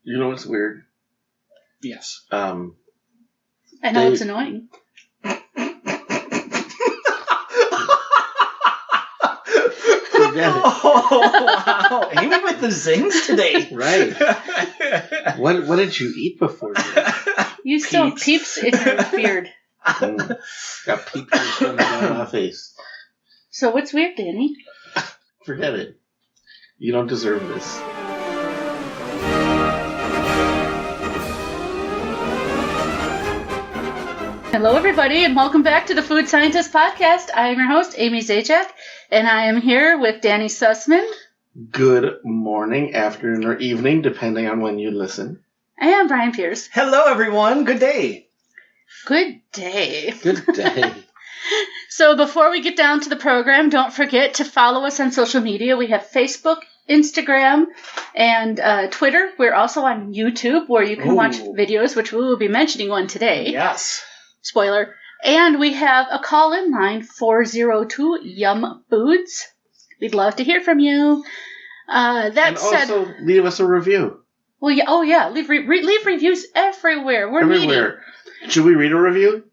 You know what's weird? Yes. I know it's annoying. Oh, wow. Amy with the zings today. Right. What did you eat before? You still have peeps in your beard. Got peeps on my face. So what's weird, Danny? Forget it. You don't deserve this. Hello, everybody, and welcome back to the Food Scientist Podcast. I am your host, Amy Zajac, and I am here with Danny Sussman. Good morning, afternoon, or evening, depending on when you listen. And Bryan Pierce. Hello, everyone. Good day. Good day. Good day. So before we get down to the program, don't forget to follow us on social media. We have Facebook, Instagram, and Twitter. We're also on YouTube, where you can watch videos, which we will be mentioning one today. Yes. Spoiler. And we have a call-in line, 402 Yum Foods. We'd love to hear from you. That said, also leave us a review. Well, yeah, leave reviews everywhere. We're everywhere. Needy. Should we read a review?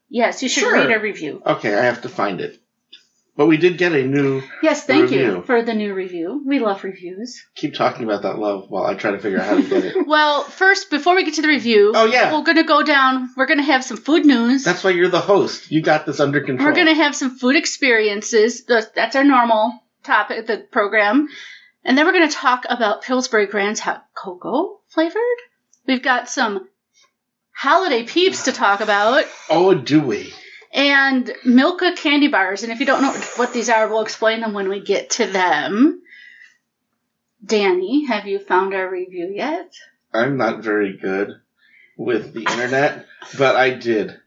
Yes, you should read a review. Okay, I have to find it. But we did get a new thank review. You for the new review. We love reviews. Keep talking about that love while I try to figure out how to get it. Well, first, before we get to the review, we're going to go down. We're going to have some food news. That's why you're the host. You got this under control. We're going to have some food experiences. That's our normal topic of the program. And then we're going to talk about Pillsbury Grands hot cocoa flavored. We've got some Holiday Peeps to talk about. Oh, do we? And Milka candy bars. And if you don't know what these are, we'll explain them when we get to them. Danny, have you found our review yet? I'm not very good with the internet, but I did.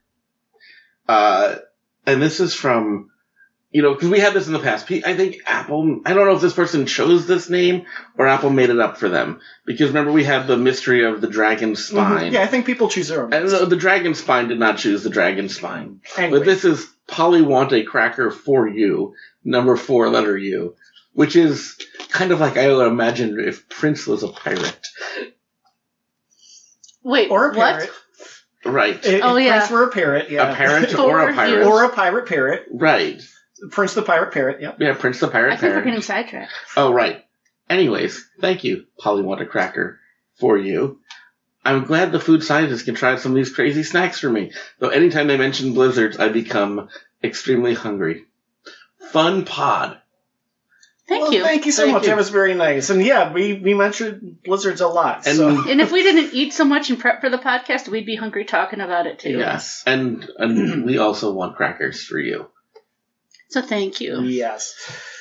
And this is from, because we had this in the past. I think Apple, I don't know if this person chose this name or Apple made it up for them. Because remember, we had the mystery of the dragon spine. Mm-hmm. Yeah, I think people choose their own. And the dragon spine did not choose the dragon spine. Anyway. But this is Polly Want a Cracker for You, number 4, letter U, which is kind of like I would imagine if Prince was a pirate. Wait, or a parrot. What? Right. If Prince were a parrot, yeah. A parrot or a pirate. Or a pirate parrot. Right. Prince the pirate parrot, yep. Yeah, Prince the pirate parrot. I think we're getting sidetracked. Oh, right. Anyways, thank you, Polly Want a Cracker for You. I'm glad the food scientists can try some of these crazy snacks for me. Though anytime they mention blizzards, I become extremely hungry. Fun pod. Thank you. Thank you so much. That was very nice. And yeah, we mentioned blizzards a lot. And if we didn't eat so much in prep for the podcast, we'd be hungry talking about it too. Yes. And we also want crackers for you. So thank you. Yes.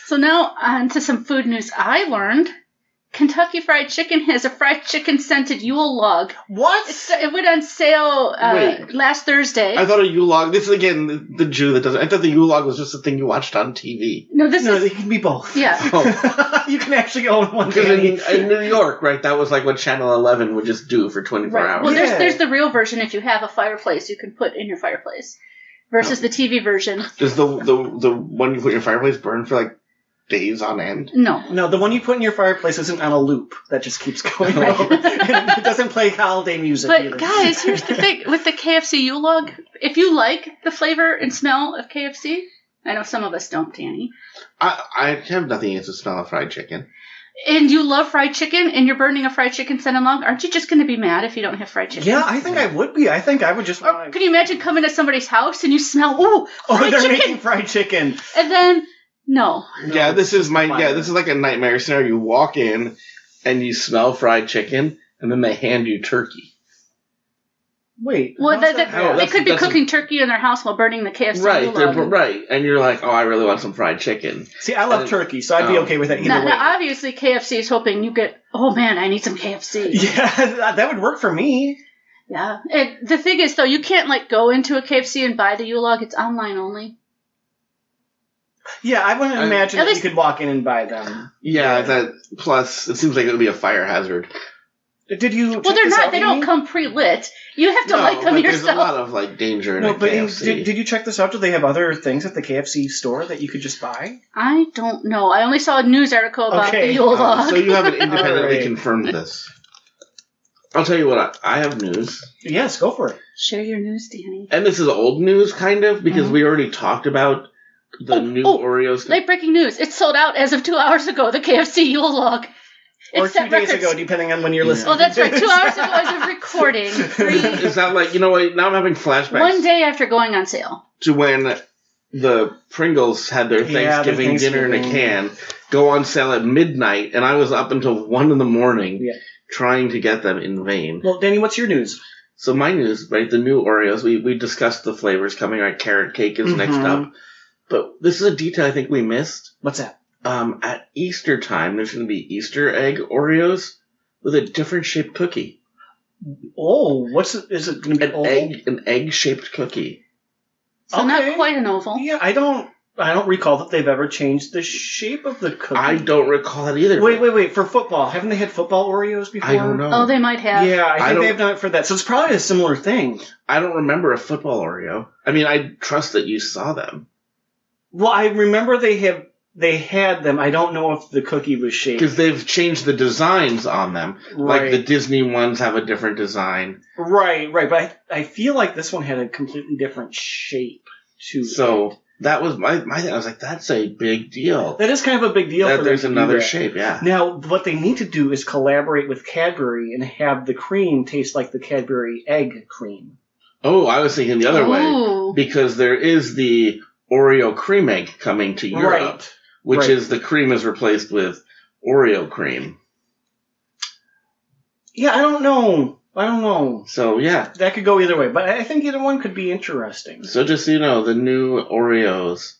So now on to some food news I learned. Kentucky Fried Chicken has a fried chicken scented Yule log. What? It went on sale last Thursday. I thought a Yule log. This is again the Jew that doesn't. I thought the Yule log was just a thing you watched on TV. No, it can be both. Yeah. Oh. You can actually own one. Because in New York, right, that was like what Channel 11 would just do for 24 hours. Well, there's the real version if you have a fireplace you can put in your fireplace, versus the TV version. Does the one you put in your fireplace burn for like days on end? No, the one you put in your fireplace isn't on a loop that just keeps going over. It doesn't play holiday music either. But guys, here's the thing with the KFC Yule log. If you like the flavor and smell of KFC, I know some of us don't, Danny. I have nothing against the smell of fried chicken. And you love fried chicken, and you're burning a fried chicken scented log, aren't you just going to be mad if you don't have fried chicken? Yeah, I think I would be. I think I would just want to... Can you imagine coming to somebody's house and you smell, fried they're chicken? Making fried chicken. And then... No. Yeah, this is like a nightmare scenario. You walk in and you smell fried chicken, and then they hand you turkey. Wait. Well, they could be cooking turkey in their house while burning the KFC. Right, and you're like, I really want some fried chicken. See, I love turkey, so I'd be okay with it either way. Now, obviously, KFC is hoping you get, I need some KFC. Yeah, that would work for me. Yeah. The thing is, though, you can't, go into a KFC and buy the Yule log. It's online only. Yeah, I wouldn't imagine that you could walk in and buy them. Yeah, plus it seems like it would be a fire hazard. Did you? Well, they're not. They don't come pre-lit. You have to light them yourself. There's a lot of danger in KFC. Did you check this out? Do they have other things at the KFC store that you could just buy? I don't know. I only saw a news article about the Yule log. So you haven't independently confirmed this. I'll tell you what, I have news. Yes, go for it. Share your news, Danny. And this is old news, kind of, because we already talked about the new Oreos. Late breaking news. It's sold out as of 2 hours ago, the KFC Yule log. Or 2 days ago, depending on when you're listening. Oh, that's right. 2 hours ago as of recording. Is that like, you know what, now I'm having flashbacks. 1 day after going on sale. To when the Pringles had their Thanksgiving dinner in a can, go on sale at midnight, and I was up until 1 in the morning trying to get them in vain. Well, Danny, what's your news? So my news, right, the new Oreos, we discussed the flavors coming, right? Carrot cake is next up. But this is a detail I think we missed. What's that? At Easter time, there's going to be Easter egg Oreos with a different shaped cookie. Oh, is it going to be oval? An egg-shaped cookie. So not quite an oval. Yeah, I don't recall that they've ever changed the shape of the cookie. I don't recall that either. Wait. For football, haven't they had football Oreos before? I don't know. Oh, they might have. Yeah, I think they've done it for that. So it's probably a similar thing. I don't remember a football Oreo. I mean, I trust that you saw them. Well, I remember they had them. I don't know if the cookie was shaped. Because they've changed the designs on them. Right. Like the Disney ones have a different design. Right. But I feel like this one had a completely different shape to it. So that was my thing. I was like, that's a big deal. That is kind of a big deal. That there's another shape, yeah. Now, what they need to do is collaborate with Cadbury and have the cream taste like the Cadbury egg cream. Oh, I was thinking the other way. Because there is the Oreo cream egg coming to Europe, which is the cream is replaced with Oreo cream. Yeah, I don't know. So, yeah. That could go either way, but I think either one could be interesting. So just so you know, the new Oreos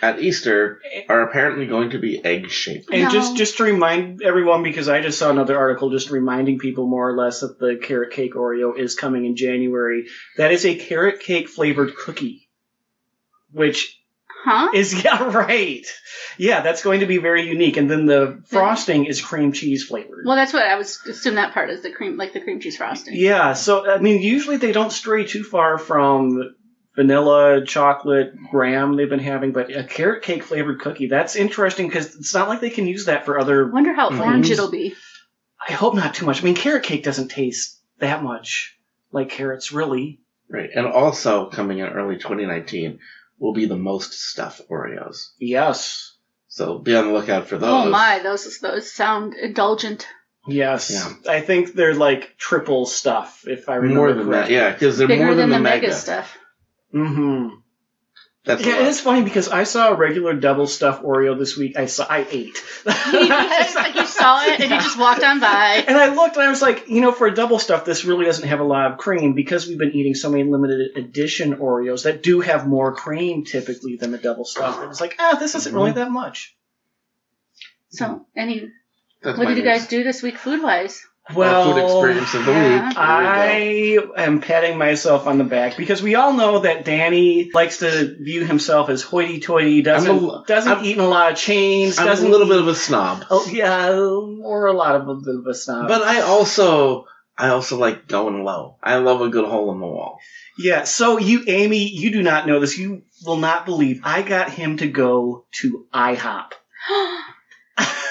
at Easter are apparently going to be egg-shaped. And just to remind everyone, because I just saw another article just reminding people more or less that the carrot cake Oreo is coming in January. That is a carrot cake flavored cookie, which is, right. Yeah, that's going to be very unique. And then the frosting is cream cheese flavored. Well, that's what I was assuming that part is the cream cheese frosting. Yeah, so, I mean, usually they don't stray too far from vanilla, chocolate, graham they've been having, but a carrot cake flavored cookie, that's interesting because it's not like they can use that for other... Wonder how orange it'll be. I hope not too much. I mean, carrot cake doesn't taste that much like carrots, really. Right, and also coming in early 2019 will be the most stuffed Oreos. Yes. So be on the lookout for those. Oh my, those sound indulgent. Yes. Yeah. I think they're like triple stuff, if I remember more than correctly. That, yeah, because they're bigger more than the mega stuff. Mm-hmm. That's it's funny because I saw a regular double stuffed Oreo this week. I ate. Like you saw it and you just walked on by. And I looked and I was like, for a double stuffed, this really doesn't have a lot of cream because we've been eating so many limited edition Oreos that do have more cream typically than the double stuffed. And it's like, this isn't really that much. So, what did you guys do this week food-wise? Well, food experience of the week. I am patting myself on the back because we all know that Danny likes to view himself as hoity-toity, doesn't eat in a lot of chains. I'm a little bit of a snob. Oh yeah, or a lot of a bit of a snob. But I also like going low. I love a good hole in the wall. Yeah. So Amy, you do not know this. You will not believe. I got him to go to IHOP.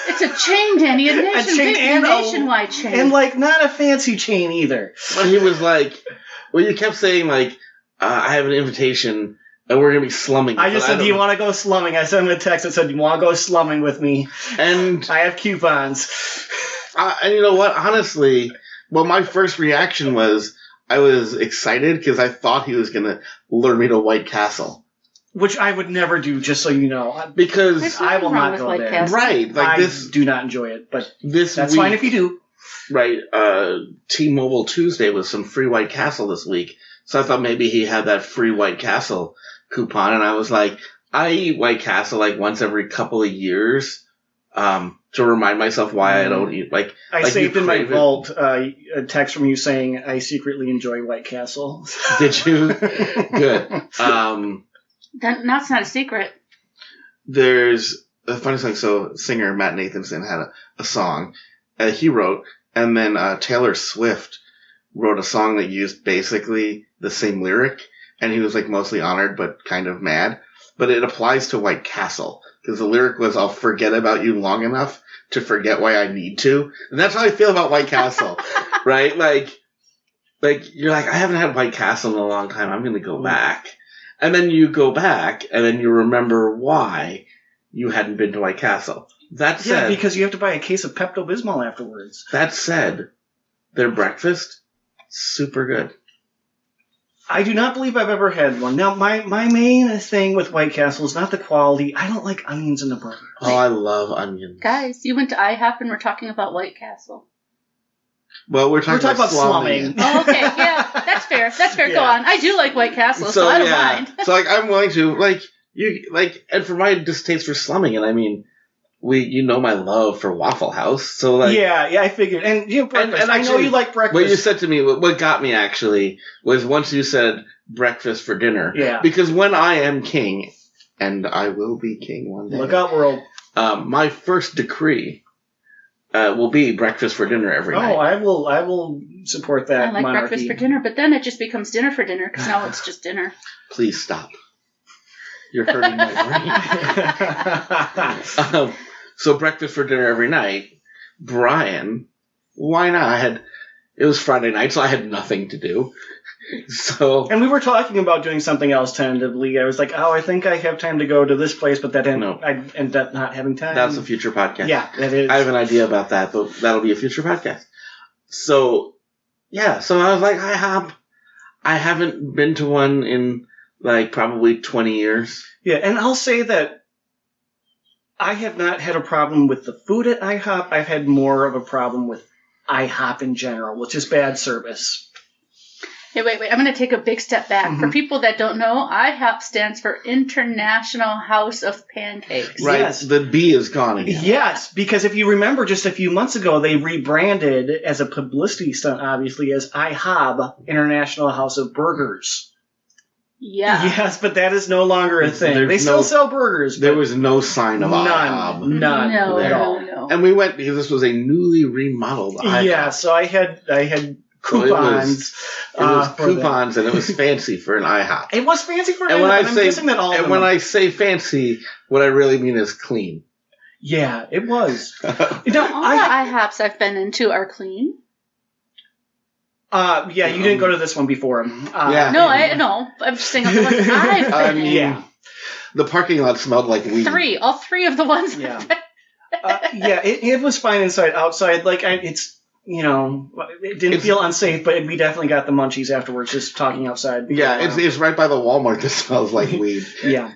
It's a chain, Danny. A nationwide chain. And, not a fancy chain either. But he was like, you kept saying, I have an invitation, and we're going to be slumming. I just said, do you want to go slumming? I sent him a text that said, do you want to go slumming with me? And I have coupons. And you know what? Honestly, my first reaction was, I was excited because I thought he was going to lure me to White Castle. Which I would never do, just so you know. Because I will not go there. Castle. Right. I do not enjoy it, but that's week, fine if you do. Right. T-Mobile Tuesday was some free White Castle this week. So I thought maybe he had that free White Castle coupon. And I was like, I eat White Castle once every couple of years to remind myself why I don't eat. I saved in my vault a text from you saying, I secretly enjoy White Castle. Did you? Good. That's not a secret. There's a funny song. So singer Matt Nathanson had a song he wrote, and then Taylor Swift wrote a song that used basically the same lyric, and he was mostly honored but kind of mad. But it applies to White Castle because the lyric was, "I'll forget about you long enough to forget why I need to. And that's how I feel about White Castle, right? Like you're like, I haven't had White Castle in a long time. I'm going to go back. And then you go back, and then you remember why you hadn't been to White Castle. That said, because you have to buy a case of Pepto-Bismol afterwards. That said, their breakfast, super good. I do not believe I've ever had one. Now, my main thing with White Castle is not the quality. I don't like onions in the burger. Oh, I love onions. Guys, you went to IHOP and we're talking about White Castle. Well, we're talking about slumming. Oh, okay. Yeah, that's fair. That's fair. Yeah. Go on. I do like White Castle, so I don't mind. So, I'm willing to, and for my distaste for slumming, and I mean, you know my love for Waffle House, so Yeah, I figured. And breakfast. And I know you like breakfast. What you said to me, what got me actually, was once you said breakfast for dinner. Yeah. Because when I am king, and I will be king one day. Look out, world. My first decree will be breakfast for dinner every night. Oh, I will support that. I like monarchy. breakfast for dinner, but then it just becomes dinner for dinner because now it's just dinner. Please stop. You're hurting my brain. So breakfast for dinner every night. Bryan, why not? It was Friday night, so I had nothing to do. And we were talking about doing something else tentatively. I was like, I think I have time to go to this place, but I ended up not having time. That's a future podcast. Yeah, that is. I have an idea about that, but that'll be a future podcast. So I was like, IHOP. I haven't been to one in probably 20 years. Yeah, and I'll say that I have not had a problem with the food at IHOP. I've had more of a problem with IHOP in general, which is bad service. Hey, wait. I'm going to take a big step back. Mm-hmm. For people that don't know, IHOP stands for International House of Pancakes. Right. Yes. The B is gone again. Yes, because if you remember just a few months ago, they rebranded as a publicity stunt, obviously, as IHOB, International House of Burgers. Yeah. Yes, but that is no longer a thing. They still sell burgers. There was no sign of IHOB. None. No, at all. No. And we went because this was a newly remodeled IHOP. Yeah, so I had coupons. It was coupons, and it was fancy for an IHOP. It was fancy for an IHOP. I'm guessing that all of them. And when I say fancy, what I really mean is clean. Yeah, it was. All the IHOPs I've been into are clean. You didn't go to this one before. No, I'm just saying of the ones I've been in. Yeah. The parking lot smelled like weed. All three of the ones. Yeah. It was fine inside. Outside, it didn't feel unsafe, but we definitely got the munchies afterwards, just talking outside. Yeah, it's right by the Walmart that smells like weed. Yeah.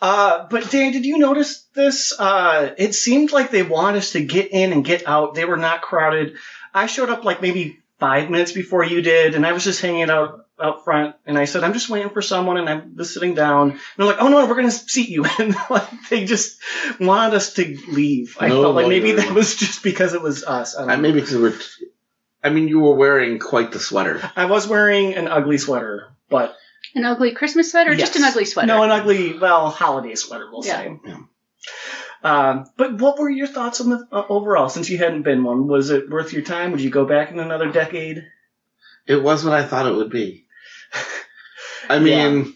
But Dan, did you notice this? It seemed like they wanted us to get in and get out. They were not crowded. I showed up maybe 5 minutes before you did, and I was just hanging out front, and I said, I'm just waiting for someone, and I was sitting down, and they're like, oh no, we're going to seat you, and they just wanted us to leave. I felt like maybe that was just because it was us. Maybe because you were wearing quite the sweater. I was wearing an ugly sweater, but... An ugly Christmas sweater, or just an ugly sweater? No, an ugly, holiday sweater, we'll say. Yeah. But what were your thoughts on the overall, since you hadn't been one? Was it worth your time? Would you go back in another decade? It was what I thought it would be. I mean...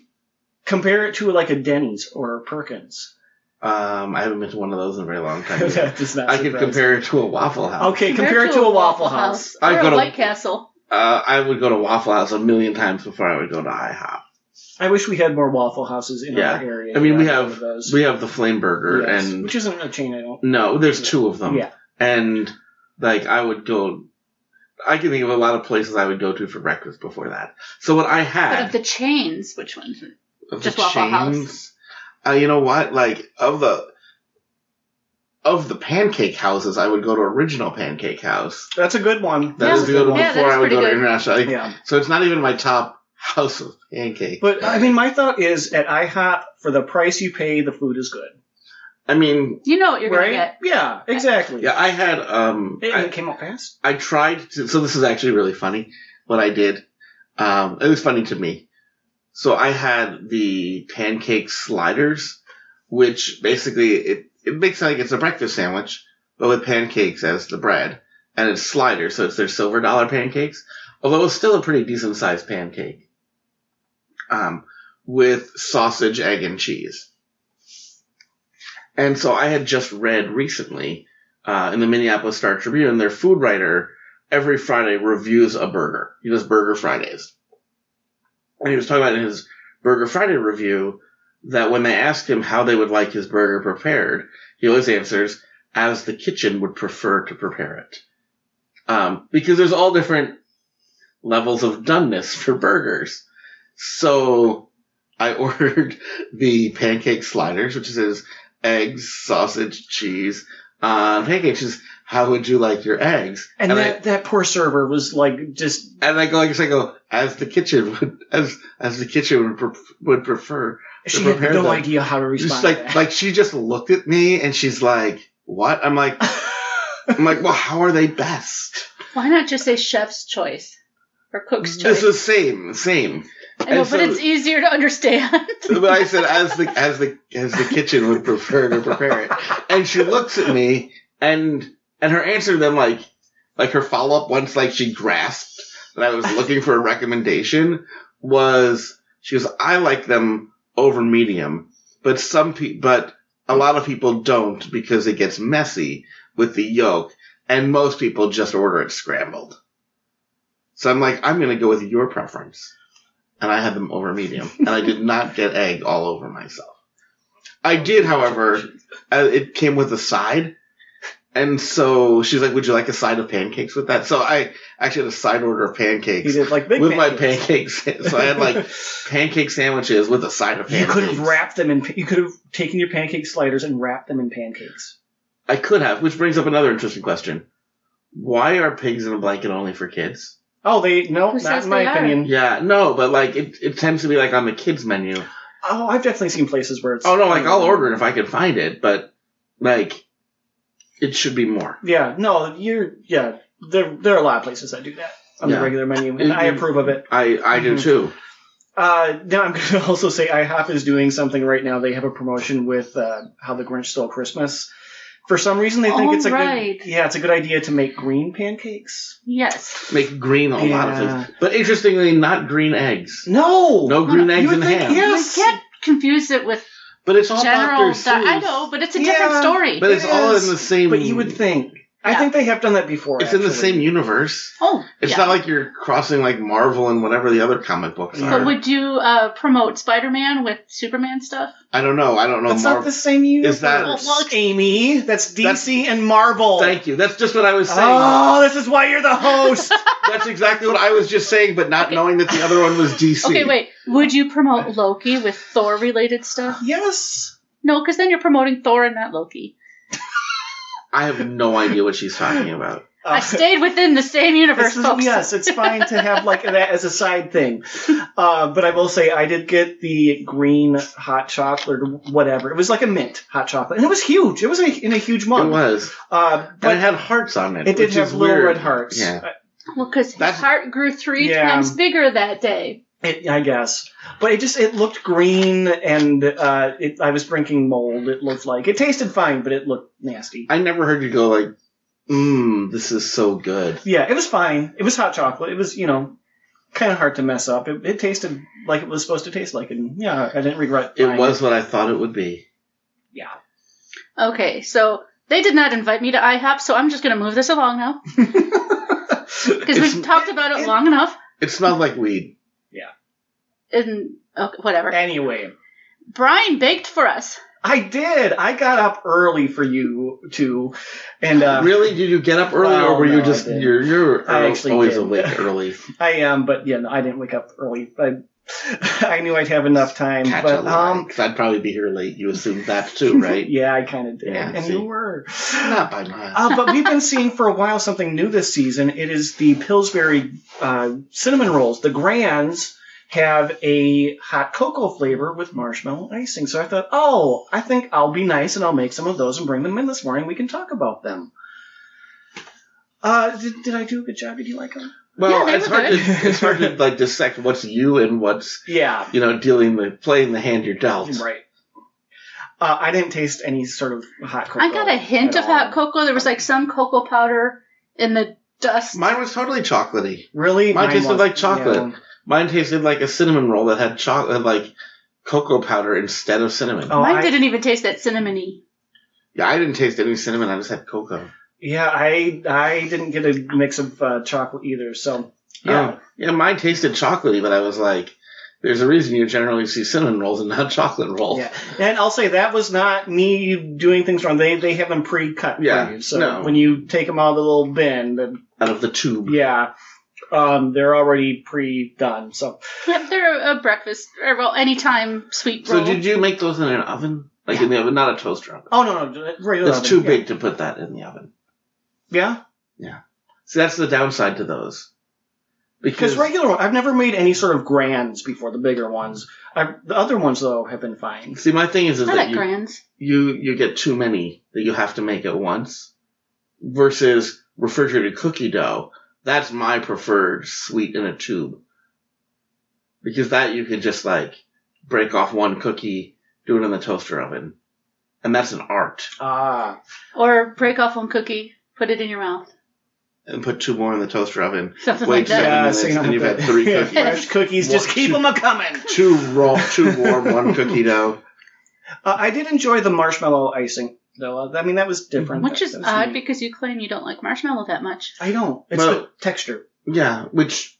Compare it to a Denny's or a Perkins. I haven't been to one of those in a very long time. That does not I could compare it to a Waffle House. Okay, compare it to a Waffle House. Or a White Castle. I would go to Waffle House a million times before I would go to IHOP. I wish we had more Waffle Houses in our area. I mean, we have the Flame Burger, and which isn't a chain. No, there's two of them. Yeah, and I would go. I can think of a lot of places I would go to for breakfast before that. So what I had. But of the chains, which ones? Just Waffle House. You know what? Of the pancake houses, I would go to Original Pancake House. That's a good one. That is a good one before I would go to International. Yeah. So it's not even my top house of pancake. But, my thought is, at IHOP, for the price you pay, the food is good. I mean... You know what you're going to get. Yeah, exactly. Yeah, I had... it came out fast? I tried to... So this is actually really funny, what I did. It was funny to me. So I had the pancake sliders, which basically, it makes like it's a breakfast sandwich, but with pancakes as the bread. And it's sliders, so it's their silver dollar pancakes. Although it's still a pretty decent sized pancake. With sausage, egg, and cheese. And so I had just read recently in the Minneapolis Star-Tribune, their food writer every Friday reviews a burger. He does Burger Fridays. And he was talking about in his Burger Friday review that when they asked him how they would like his burger prepared, he always answers, as the kitchen would prefer to prepare it. Because there's all different levels of doneness for burgers. So I ordered the pancake sliders, which is eggs, sausage, cheese, pancakes. Just, how would you like your eggs? And that poor server was like just. And I go, as the kitchen would prefer. She had no idea how to respond. Just like she just looked at me and she's like, "What?" I'm like, well, how are they best? Why not just say chef's choice or cook's choice? This is same. I know, but it's easier to understand. But I said, as the kitchen would prefer to prepare it, and she looks at me, and her answer then like her follow up once like she grasped that I was looking for a recommendation was she goes, I like them over medium, but a lot of people don't because it gets messy with the yolk, and most people just order it scrambled. So I'm like, I'm going to go with your preference. And I had them over medium. And I did not get egg all over myself. I did, however, it came with a side. And so she's like, would you like a side of pancakes with that? So I actually had a side order of pancakes. You did like big with pancakes. My pancakes. So I had like pancake sandwiches with a side of pancakes. You could have wrapped them in, you could have taken your pancake sliders and wrapped them in pancakes. I could have, which brings up another interesting question. Why are pigs in a blanket only for kids? Oh, not in my opinion. Yeah, no, but like it tends to be like on the kids menu. Oh, I've definitely seen places where it's. Oh no, like I'll order it if I can find it, but like it should be more. Yeah, no, there are a lot of places that do that on the regular menu, and I approve of it. I do too. Now I'm going to also say IHOP is doing something right now. They have a promotion with How the Grinch Stole Christmas. For some reason, they think it's a good idea to make green pancakes. Yes. Make green a lot of things. But interestingly, not green eggs. No green eggs in ham. Yes. You can't confuse it with but it's all general. Dr. Seuss. I know, but it's a different story. But it's all in the same. But you would think. I think they have done that before. It's in the same universe. Oh, it's not like you're crossing like Marvel and whatever the other comic books are. But would you promote Spider-Man with Superman stuff? I don't know. That's not the same universe. Is that Amy? That's DC and Marvel. Thank you. That's just what I was saying. Oh, this is why you're the host. That's exactly what I was just saying, but not knowing that the other one was DC. Okay, wait. Would you promote Loki with Thor-related stuff? Yes. No, because then you're promoting Thor and not Loki. I have no idea what she's talking about. I stayed within the same universe, folks. Yes, it's fine to have like that as a side thing. But I will say I did get the green hot chocolate or whatever. It was like a mint hot chocolate. And it was huge. It was in a huge mug. It was. But and it had hearts on it. It did have little red hearts. Yeah. Well, because his heart grew 3 times bigger that day. I guess. But it looked green, and I was drinking mold, it looked like. It tasted fine, but it looked nasty. I never heard you go like, this is so good. Yeah, it was fine. It was hot chocolate. It was, kind of hard to mess up. It tasted like it was supposed to taste like, and yeah, I didn't regret it. It was what I thought it would be. Yeah. Okay, so they did not invite me to IHOP, so I'm just going to move this along now. Because we've talked about it long enough. It smelled like weed. And whatever. Anyway, Bryan baked for us. I did. I got up early for you two, and really, did you get up early, or were you just you're always awake early? I am, but I didn't wake up early. I knew I'd have enough time. Because I'd probably be here late. You assumed that too, right? Yeah, I kind of did, and see. you were not by much. But we've been seeing for a while something new this season. It is the Pillsbury cinnamon rolls. The Grands have a hot cocoa flavor with marshmallow icing. So I thought, I think I'll be nice and I'll make some of those and bring them in this morning. We can talk about them. Did I do a good job? Did you like them? Well, it's hard to like dissect what's you and what's playing the hand you're dealt. Right. I didn't taste any sort of hot cocoa. I got a hint of hot cocoa. There was like some cocoa powder in the dust. Mine was totally chocolatey. Really? Mine tasted like chocolate. Yeah. Mine tasted like a cinnamon roll that had chocolate, like cocoa powder instead of cinnamon. Mine didn't even taste that cinnamony. Yeah, I didn't taste any cinnamon. I just had cocoa. Yeah, I didn't get a mix of chocolate either. So yeah, yeah, mine tasted chocolatey, but I was like, there's a reason you generally see cinnamon rolls and not chocolate rolls. Yeah, and I'll say that was not me doing things wrong. They have them pre-cut for you. So when you take them out of the little bin, out of the tube. Yeah. They're already pre-done, so. Yep, they're a breakfast, or well, anytime sweet roll. So did you make those in an oven? Like in the oven, not a toaster oven? Oh, no, regular That's oven. too big to put that in the oven. Yeah? Yeah. So that's the downside to those. Because regular, I've never made any sort of grands before, the bigger ones. The other ones, though, have been fine. See, my thing is I that like grands. you get too many that you have to make at once versus refrigerated cookie dough. That's my preferred sweet in a tube. Because that you can just like break off one cookie, do it in the toaster oven. And that's an art. Ah. Or break off one cookie, put it in your mouth. And put 2 more in the toaster oven. Something Wait like that. 7 minutes, so you and you've had 3 cookies. Fresh cookies, just keep them a-coming. 2 warm, 1 cookie dough. I did enjoy the marshmallow icing, though. I mean, that was different. Which is That was odd neat. because you claim you don't like marshmallow that much. I don't. It's the texture. Yeah, which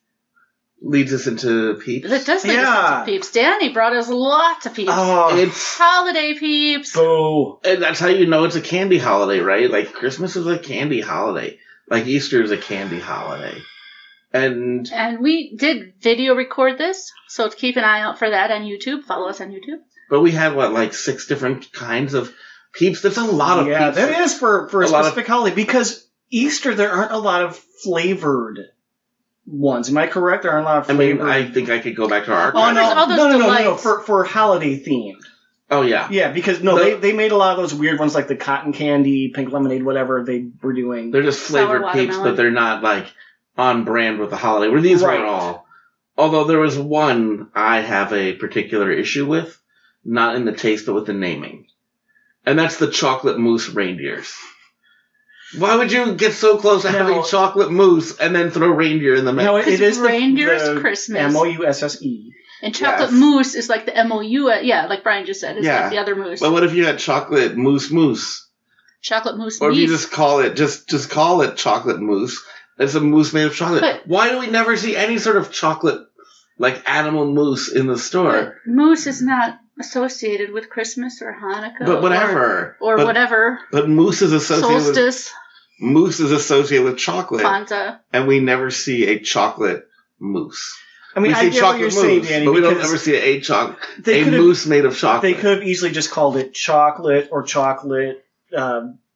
leads us into Peeps. That does lead us into Peeps. Danny brought us lots of Peeps. Oh, It's Holiday Peeps. boo. and that's how you know it's a candy holiday, right? Like Christmas is a candy holiday. Like Easter is a candy holiday. And we did video record this, so keep an eye out for that on YouTube. Follow us on YouTube. but we had like 6 different kinds of Peeps. That's a lot of Peeps. Yeah, that is for a specific holiday, because Easter, there aren't a lot of flavored ones. Am I correct? There aren't a lot of flavored. I think I could go back to our Oh, archive. there's all those no. delights. For holiday themed. Oh, yeah. Yeah, because they made a lot of those weird ones like the cotton candy, pink lemonade, whatever they were doing. They're just flavored Sour Peeps, watermelon. but they're not like on brand with the holiday. Where these Right. were all. Although there was one I have a particular issue with, not in the taste, but with the naming. And that's the chocolate mousse reindeers. Why would you get so close to having chocolate mousse and then throw reindeer in the mix? No, it is reindeer's the Christmas. MOUSSE. And chocolate mousse is like the MOU. Yeah, like Brian just said. It's like the other mousse. But what if you had chocolate mousse? Chocolate mousse. Or if you just call it call it chocolate mousse. It's a mousse made of chocolate. But why do we never see any sort of chocolate, like animal mousse in the store? But mousse is not associated with Christmas or Hanukkah. But whatever. Or whatever. But mousse is associated Solstice. Mousse is associated with chocolate. Kwanzaa. And we never see a chocolate mousse. I mean, we see I get chocolate what you're mousse, saying, Danny, but we don't because ever see a mousse made of chocolate. They could have easily just called it chocolate or chocolate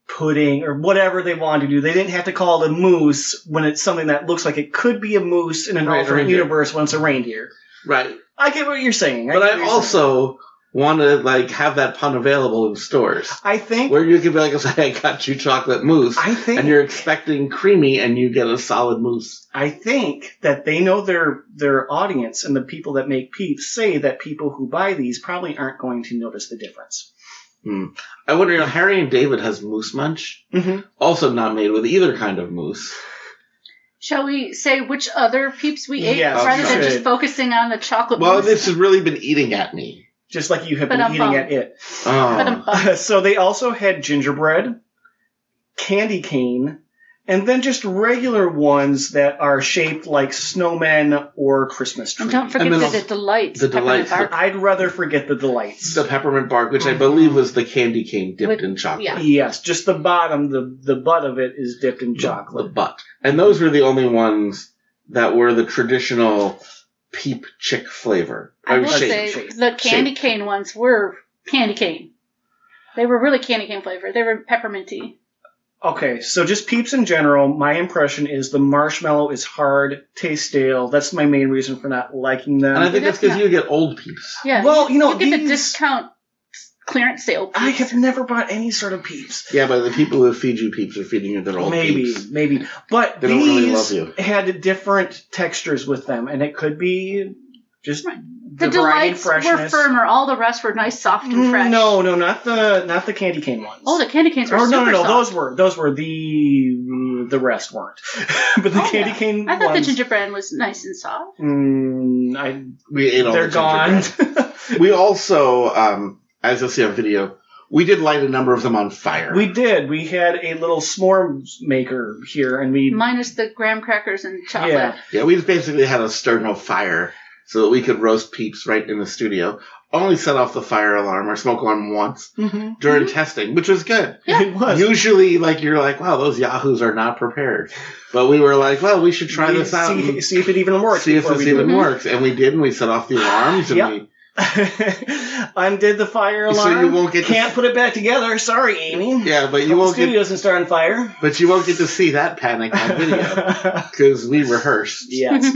pudding or whatever they wanted to do. They didn't have to call it a mousse when it's something that looks like it could be a mousse in an alternate universe when it's a reindeer. Right. I get what you're saying. But I also want to have that pun available in stores. I think where you can be like, I got you chocolate mousse. And you're expecting creamy and you get a solid mousse. I think that they know their audience, and the people that make Peeps say that people who buy these probably aren't going to notice the difference. I wonder, Harry and David has Mousse Munch. Mm-hmm. Also not made with either kind of mousse. Shall we say which other Peeps we ate Yes, rather than just focusing on the chocolate mousse? Well, mousse? this has really been eating at me. Just like you have been eating at it. Oh. So they also had gingerbread, candy cane, and then just regular ones that are shaped like snowmen or Christmas trees. And don't forget the delights. The delights. I'd rather forget the delights. The peppermint bark, which I believe was the candy cane dipped in chocolate. Yeah. Yes, just the bottom, the butt of it is dipped in chocolate. The butt. And those were the only ones that were the traditional Peep Chick flavor. I will say the candy cane ones were candy cane. They were really candy cane flavor. They were pepperminty. Okay, so just Peeps in general, my impression is the marshmallow is hard, tastes stale. That's my main reason for not liking them. And I think that's because you get old Peeps. Yeah. Well, you get the discount clearance sale Peeps. I have never bought any sort of Peeps. Yeah, but the people who feed you Peeps are feeding you their old Peeps. Maybe. But they these don't really love you. Had different textures with them, and it could be just the delights were firmer. All the rest were nice, soft, and fresh. No, not the candy cane ones. Oh, the candy canes were super no, soft. those were the rest weren't. But the candy cane I thought ones, the gingerbread was nice and soft. We ate all they're the gone. We also, as you'll see on video, We did light a number of them on fire. We did. We had a little s'more maker here, and we... Minus the graham crackers and chocolate. Yeah. Yeah, we just basically had a start no fire so that we could roast Peeps right in the studio. Only set off the fire alarm or smoke alarm once during testing, which was good. Yeah. It was. Usually, you're like, wow, those yahoos are not prepared. But we were like, well, we should try this out. See if it even works. See if this even works. And we did, and we set off the alarms, and we... Undid the fire alarm. So you won't get Can't put it back together. Sorry, Amy. Yeah, but you won't the studio doesn't start on fire. But you won't get to see that panic on video because we rehearsed. Yes.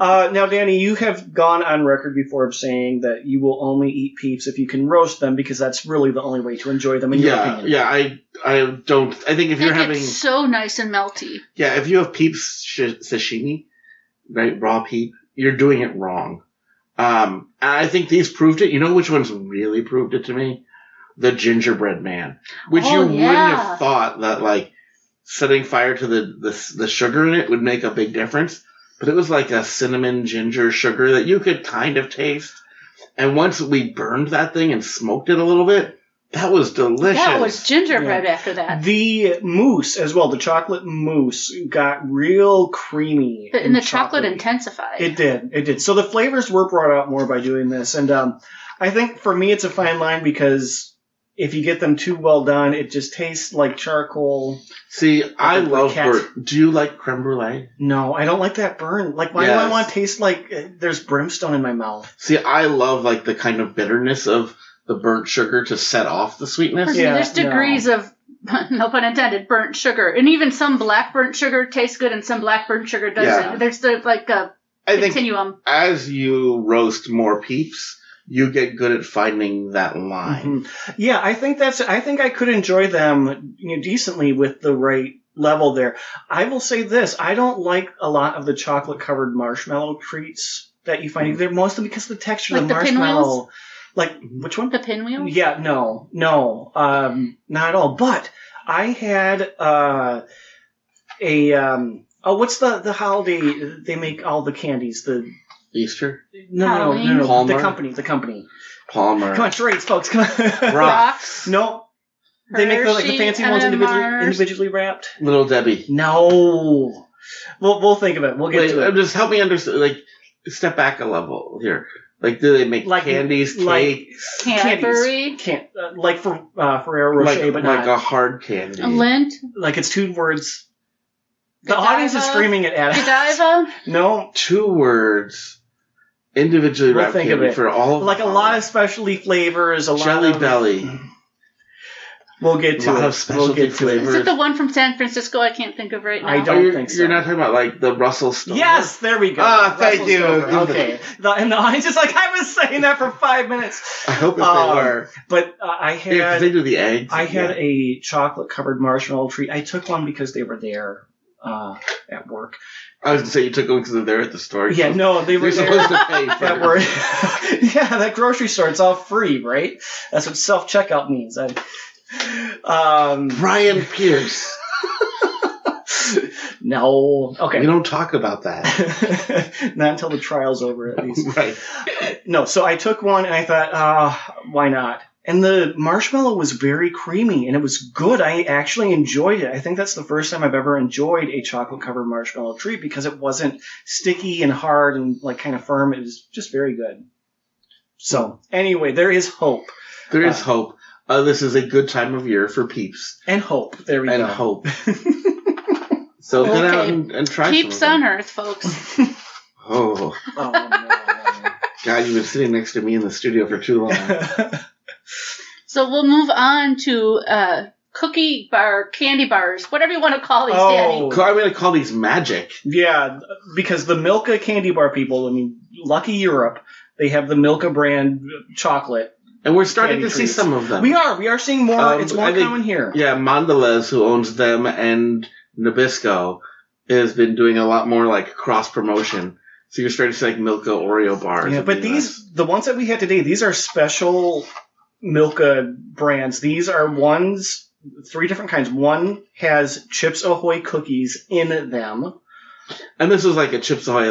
Now, Danny, you have gone on record before of saying that you will only eat Peeps if you can roast them because that's really the only way to enjoy them. In your opinion. Yeah. I don't. I think if you're having so nice and melty. Yeah, if you have Peeps sashimi, right, raw Peep, you're doing it wrong. And I think these proved it. You know which ones really proved it to me? The Gingerbread Man. Which you wouldn't have thought that, setting fire to the sugar in it would make a big difference. But it was like a cinnamon ginger sugar that you could kind of taste. And once we burned that thing and smoked it a little bit, that was delicious. That was gingerbread after that. The mousse as well, the chocolate mousse, got real creamy. And the chocolate intensified. It did. So the flavors were brought out more by doing this. And I think for me it's a fine line because if you get them too well done, it just tastes like charcoal. See, I love burnt. Do you like creme brulee? No, I don't like that burn. Why do I want to taste like there's brimstone in my mouth? See, I love the kind of bitterness of the burnt sugar to set off the sweetness. Yeah, there's degrees of, no pun intended, burnt sugar. And even some black burnt sugar tastes good and some black burnt sugar doesn't. Yeah. There's a continuum. Think as you roast more Peeps, you get good at finding that line. Mm-hmm. Yeah, I think I could enjoy them decently with the right level there. I will say this, I don't like a lot of the chocolate covered marshmallow treats that you find. They're mostly because of the texture of the marshmallow. Which one? The pinwheel? Yeah, no, not at all. But I had what's the holiday they make all the candies? The Easter? No. Palmer? The company. Palmer. Come on, charades, folks. Come on. Rocks. No. They make the fancy ones individually wrapped. Little Debbie. No. We'll think of it. We'll get to it. Just help me understand. Step back a level here. Do they make candies, cakes? Cadbury? Like Ferrero Rocher, but not. Like a hard candy. A Lindt? It's 2 words. The Godiva? audience is screaming it at us. Godiva? No. 2 words. Individually wrapped candy for all of a lot of specialty flavors. Jelly Belly. We'll get to it. Of specialty flavors. Is it the one from San Francisco I can't think of right now? I don't think so. You're not talking about the Russell Stover? Yes, there we go. Thank you. Okay. And the audience is I was saying that for 5 minutes. I hope they were. But I had... Yeah, they do the eggs. I had a chocolate-covered marshmallow treat. I took one because they were there at work. I was going to say you took them because they're there at the store. Yeah, no, they were there. You're supposed to pay for it. Yeah, that grocery store, it's all free, right? That's what self-checkout means. Bryan Pierce. No. Okay. We don't talk about that. Not until the trial's over, at least. Right. No, so I took one and I thought, why not? And the marshmallow was very creamy and it was good. I actually enjoyed it. I think that's the first time I've ever enjoyed a chocolate-covered marshmallow treat because it wasn't sticky and hard and kind of firm. It was just very good. So, anyway, there is hope. There is hope. This is a good time of year for Peeps. And hope. There we go. And hope. So get out and try Peeps some of them. on Earth, folks. Oh, no. God, you've been sitting next to me in the studio for too long. So we'll move on to cookie bar, candy bars, whatever you want to call these, Danny. I'm going to call these magic. Yeah, because the Milka candy bar people, lucky Europe, they have the Milka brand chocolate. And we're starting to see some of them. We are seeing more. It's more common here. Yeah, Mondelez, who owns them, and Nabisco has been doing a lot more cross promotion. So you're starting to see Milka Oreo bars. Yeah, but the ones that we had today, these are special Milka brands. These are 3 different kinds. One has Chips Ahoy cookies in them. And this was a Chips Ahoy,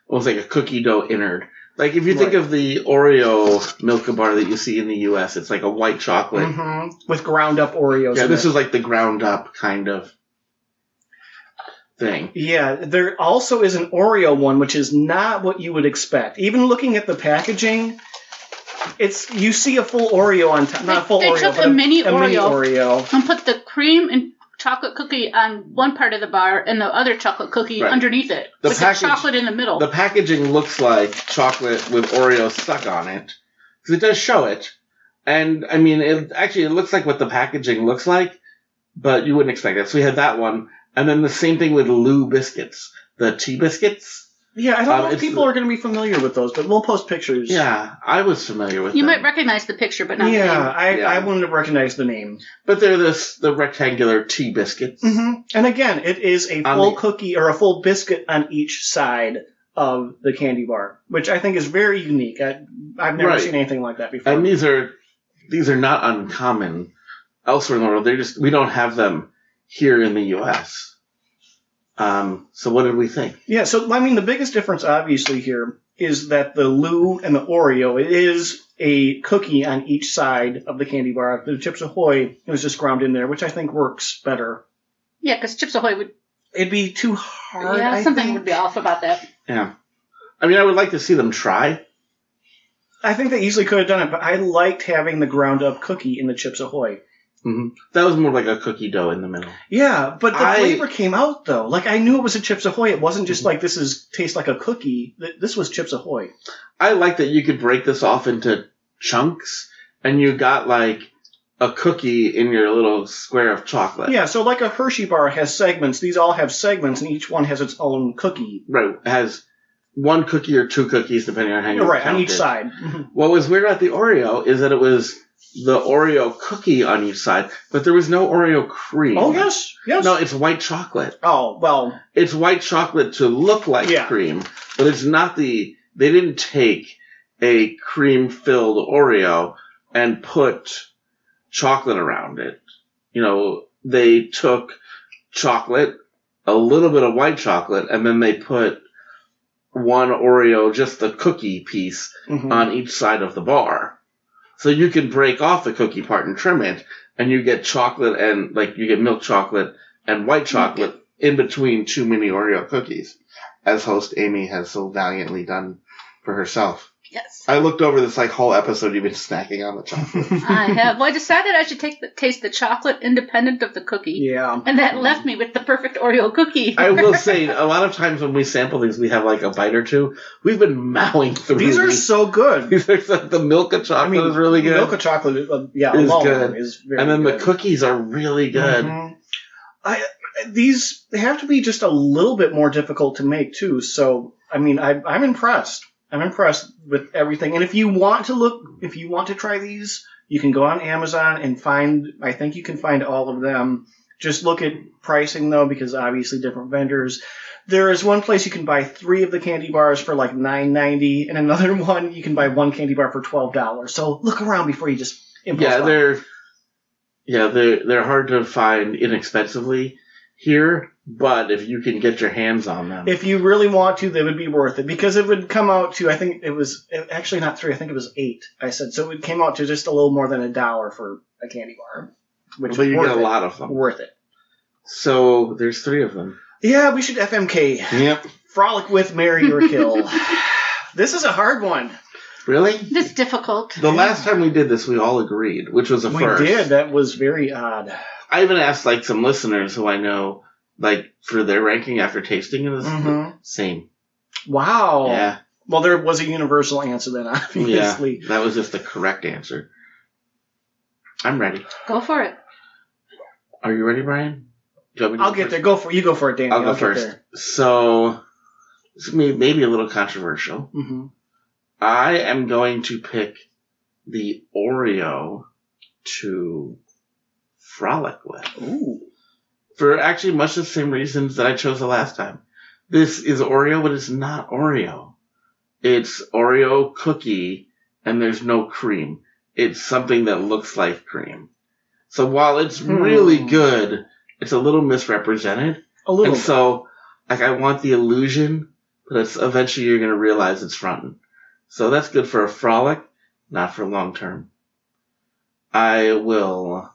almost like a cookie dough innard. Like, if you think of the Oreo Milka bar that you see in the U.S., it's like a white chocolate. Mm-hmm. With ground up Oreos. Yeah, this is like the ground up kind of thing. Yeah, there also is an Oreo one, which is not what you would expect. Even looking at the packaging, you see a full Oreo on top. Not a full Oreo, took but a mini mini Oreo. And put the cream and chocolate cookie on one part of the bar and the other chocolate cookie underneath it. With the chocolate in the middle. The packaging looks like chocolate with Oreo stuck on it. Because it does show it. And, I mean, it looks like what the packaging looks like, but you wouldn't expect it. So we had that one. And then the same thing with Lou biscuits. The tea biscuits. Yeah, I don't know if people are going to be familiar with those, but we'll post pictures. Yeah, I was familiar with them. You might recognize the picture, but not the name. I wouldn't have recognized the name. But they're the rectangular tea biscuits. Mm-hmm. And again, it is a full cookie or a full biscuit on each side of the candy bar, which I think is very unique. I've never seen anything like that before. And these are not uncommon elsewhere in the world. We don't have them here in the U.S. So what did we think? Yeah, so I mean, the biggest difference obviously here is that the Lou and the Oreo, it is a cookie on each side of the candy bar. The Chips Ahoy was just ground in there, which I think works better. Yeah, because Chips Ahoy it'd be too hard. Yeah, something would be off about that. Yeah. I mean, I would like to see them try. I think they easily could have done it, but I liked having the ground up cookie in the Chips Ahoy. Mm-hmm. That was more like a cookie dough in the middle. Yeah, but the flavor came out, though. Like, I knew it was a Chips Ahoy. It wasn't just like, tastes like a cookie. This was Chips Ahoy. I like that you could break this off into chunks, and you got, like, a cookie in your little square of chocolate. Yeah, so like a Hershey bar has segments. These all have segments, and each one has its own cookie. Right. It has one cookie or two cookies, depending on how you count it. Right, on each side. What was weird about the Oreo is that it was the Oreo cookie on each side, but there was no Oreo cream. Oh, yes. No, it's white chocolate. Oh, well. It's white chocolate to look like cream, but it's not they didn't take a cream-filled Oreo and put chocolate around it. You know, they took chocolate, a little bit of white chocolate, and then they put one Oreo, just the cookie piece, on each side of the bar. So you can break off the cookie part and trim it, and you get chocolate and, like, you get milk chocolate and white chocolate in between two mini Oreo cookies, as host Amy has so valiantly done for herself. Yes. I looked over this, like, whole episode you've been snacking on the chocolate. I have. Well, I decided I should taste the chocolate independent of the cookie. Yeah. And that left me with the perfect Oreo cookie. I will say, a lot of times when we sample these, we have, like, a bite or two. We've been mowing through these. Are so good. These are like, the Milka chocolate is really good. Milka chocolate, is good. Is very and then good. the cookies are really good. Mm-hmm. These have to be just a little bit more difficult to make, too. So, I mean, I'm impressed. I'm impressed with everything. And if you want to try these, you can go on Amazon and I think you can find all of them. Just look at pricing, though, because obviously different vendors. There is one place you can buy 3 of the candy bars for like $9.90, and another one you can buy 1 candy bar for $12. So look around before you just impulse buy. They're hard to find inexpensively here, but if you can get your hands on them. If you really want to, they would be worth it, because it would come out to, I think it was, actually not 3, I think it was 8, I said. So it came out to just a little more than $1 for a candy bar. But you get a lot of them. Worth it. So there's 3 of them. Yeah, we should FMK. Yep. Frolic with, marry, or kill. This is a hard one. Really? This is difficult. The last time we did this, we all agreed, which was a first. We did. That was very odd. I even asked, like, some listeners who I know, like, for their ranking after tasting it. The same. Wow. Yeah. Well, there was a universal answer then, obviously. Yeah, that was just the correct answer. I'm ready. Go for it. Are you ready, Brian? I'll get there. You go for it, Danny. I'll go first. So, this may be a little controversial. Mm-hmm. I am going to pick the Oreo to frolic with. Ooh. For actually much the same reasons that I chose the last time. This is Oreo, but it's not Oreo. It's Oreo cookie, and there's no cream. It's something that looks like cream. So while it's really good, it's a little misrepresented. A little. And so, like, I want the illusion, but eventually you're going to realize it's frontin'. So that's good for a frolic, not for long term. I will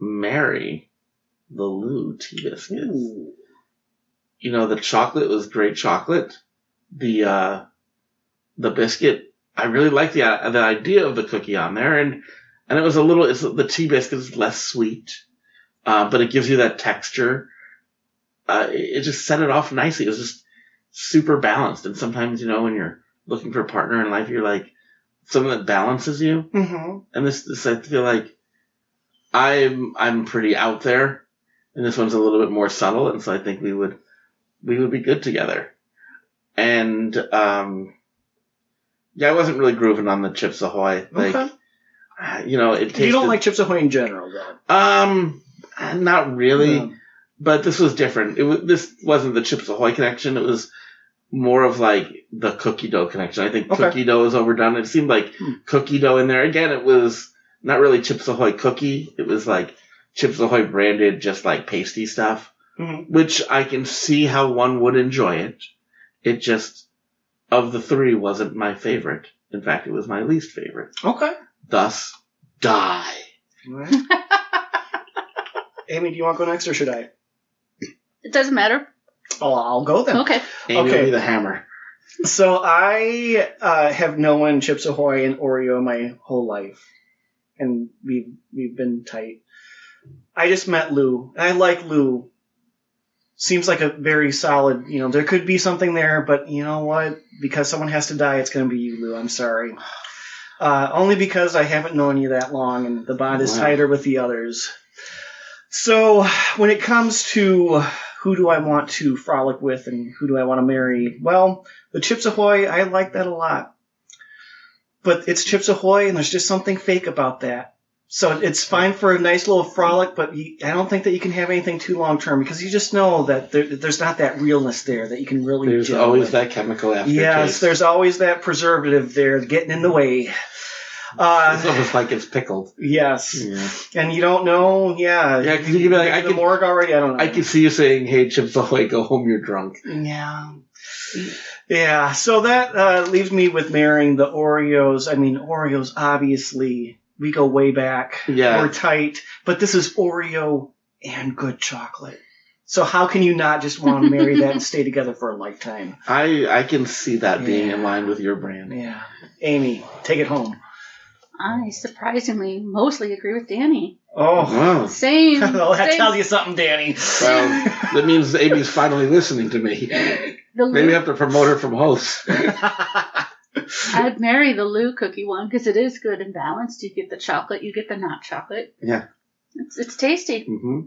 marry the Lou tea biscuits. Ooh. You know, the chocolate was great chocolate. The biscuit, I really like the idea of the cookie on there, and it was the tea biscuit is less sweet, but it gives you that texture. It just set it off nicely. It was just super balanced. And sometimes, you know, when you're looking for a partner in life, you're like something that balances you. Mm-hmm. And this I feel like I'm pretty out there, and this one's a little bit more subtle, and so I think we would be good together. And I wasn't really grooving on the Chips Ahoy. Like, okay. You know, it tasted. You don't like Chips Ahoy in general, though. Not really. No. But this was different. This wasn't the Chips Ahoy connection. It was more of like the cookie dough connection. I think cookie dough is overdone. It seemed like cookie dough in there. Again, it was not really Chips Ahoy cookie. It was like Chips Ahoy branded, just like pasty stuff, which I can see how one would enjoy it. It just, of the three, wasn't my favorite. In fact, it was my least favorite. Okay. Thus, die. All right. Amy, do you want to go next, or should I? It doesn't matter. Oh, I'll go then. Okay. Amy will be the hammer. So I have known Chips Ahoy and Oreo my whole life, and we've been tight. I just met Lou, and I like Lou. Seems like a very solid, you know, there could be something there, but you know what? Because someone has to die, it's going to be you, Lou. I'm sorry. Only because I haven't known you that long, and the bond is tighter with the others. So when it comes to who do I want to frolic with and who do I want to marry, well, the Chips Ahoy, I like that a lot. But it's Chips Ahoy, and there's just something fake about that. So it's fine for a nice little frolic, but I don't think that you can have anything too long-term, because you just know that there's not that realness there that you can really There's gel always with. that chemical aftertaste. Yes, there's always that preservative there getting in the way. It's almost like it's pickled. Yes. Yeah. And you don't know, Yeah, because you can be like, I can morgue already. I don't know. I can see you saying, "Hey, Chips Ahoy, go home. You're drunk." Yeah. Yeah. So that leaves me with marrying the Oreos. I mean, Oreos, obviously, we go way back. Yeah. We're tight. But this is Oreo and good chocolate. So how can you not just want to marry that and stay together for a lifetime? I can see that being in line with your brand. Yeah. Amy, take it home. I surprisingly mostly agree with Danny. Oh. Wow. Same. Well, that same. tells you something, Danny. Well, that means Amy's finally listening to me. Maybe we have to promote her from host. I'd marry the Lou cookie one because it is good and balanced. You get the chocolate, you get the not chocolate. Yeah. It's tasty. Mm-hmm.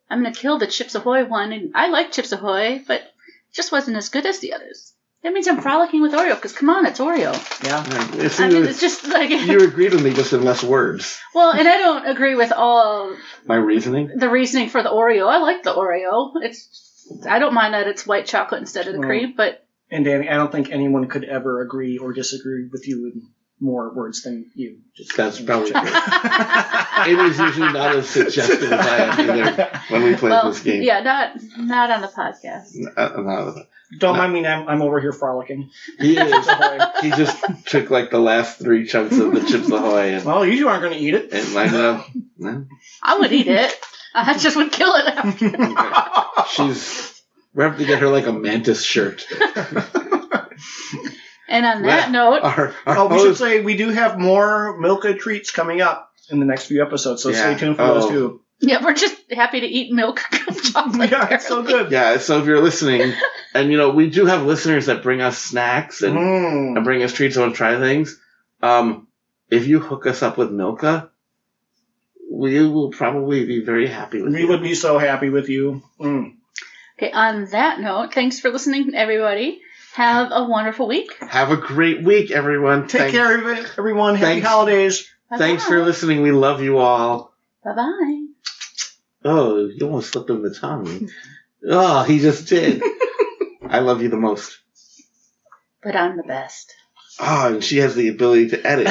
I'm going to kill the Chips Ahoy one, and I like Chips Ahoy, but it just wasn't as good as the others. That means I'm frolicking with Oreo, because come on, it's Oreo. Yeah. I mean, it's just like... You agreed with me just in less words. Well, and I don't agree with all... My reasoning? The reasoning for the Oreo. I like the Oreo. I don't mind that it's white chocolate instead of the cream, but... And Danny, I don't think anyone could ever agree or disagree with you in more words than you. That's probably true. Amy's usually not as suggestive as I am either when we play this game. Yeah, not on the podcast. Don't mind me, I'm over here frolicking. He is. He just took like the last 3 chunks of the Chips Ahoy. And, well, you aren't going to eat it. And lined it up. No. I would eat it. I just would kill it after. Okay. We have to get her like a mantis shirt. And on that note... we should say we do have more Milka treats coming up in the next few episodes, so stay tuned for those too. Yeah, we're just happy to eat milk chocolate. Yeah, it's so good. Yeah, so if you're listening, and you know, we do have listeners that bring us snacks and bring us treats and try things. If you hook us up with Milka, we will probably be very happy with you. We would be so happy with you. Okay, on that note, thanks for listening, everybody. Have a wonderful week. Have a great week, everyone. Take care, everyone. Happy holidays. Bye-bye. Thanks for listening. We love you all. Bye-bye. Oh, you almost slipped him the tongue. Oh, he just did. I love you the most. But I'm the best. Oh, and she has the ability to edit.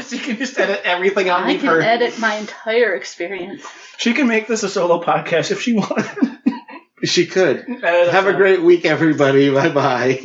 She can just edit everything out. I can edit my entire experience. She can make this a solo podcast if she wanted. She could. Have a great week, everybody. Bye-bye.